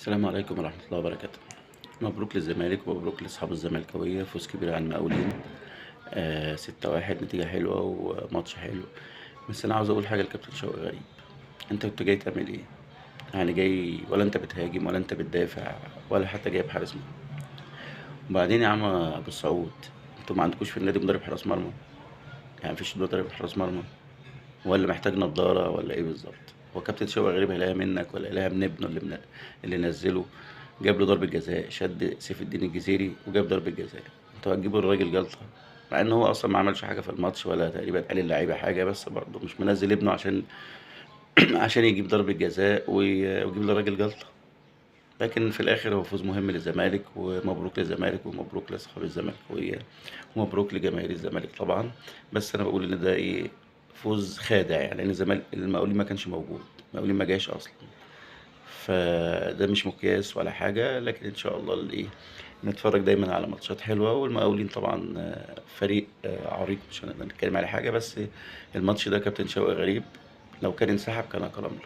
السلام عليكم ورحمة الله وبركاته. مبروك للزمالك ومبروك لأصحاب الزملكاوية، فوز كبير على المقاولين. 6-1، نتيجة حلوة وماتش حلو. بس أنا عاوز أقول حاجة لكابتن شوقي غريب. أنت كنت جاي تعمل إيه؟ يعني جاي ولا أنت بتهاجم ولا أنت بتدافع ولا حتى جايب حارس مرمى؟ وبعدين يا عم أبو السعود، أنتوا ما عندكوش في النادي مدرب حراس مرمى؟ يعني مفيش مدرب حراس مرمى ولا محتاج نضارة ولا إيه بالظبط؟ هو كابتن شوقي غريب هيلاقيها منك ولا هيلاقيها من ابنه اللي نزله؟ جاب له ضربة جزاء، شد سيف الدين الجزيري وجاب ضربة جزاء. انتوا هتجيبوا الراجل جلطة مع ان هو اصلا ما عملش حاجة في الماتش ولا تقريبا قال اللعيبة حاجة، بس برضه مش منزل ابنه عشان عشان يجيب ضربة جزاء ويجيب للراجل جلطة. لكن في الاخر هو فوز مهم للزمالك، ومبروك للزمالك ومبروك لاصحاب الزملكاوية ومبروك لجماهير الزمالك طبعا. بس انا بقول ان ده ايه، فوز خادع، يعني لان الزمالك المقاولين ما كانش موجود، المقاولين ما جاش اصلا. فده مش مقياس ولا حاجة، لكن إن شاء الله اللي إيه، نتفرج دايما على ماتشات حلوة. والمقاولين طبعا فريق عريق، مش هنقدر نتكلم عليه حاجة. بس الماتش ده كابتن شوقي غريب لو كان انسحب كان أكرمنا.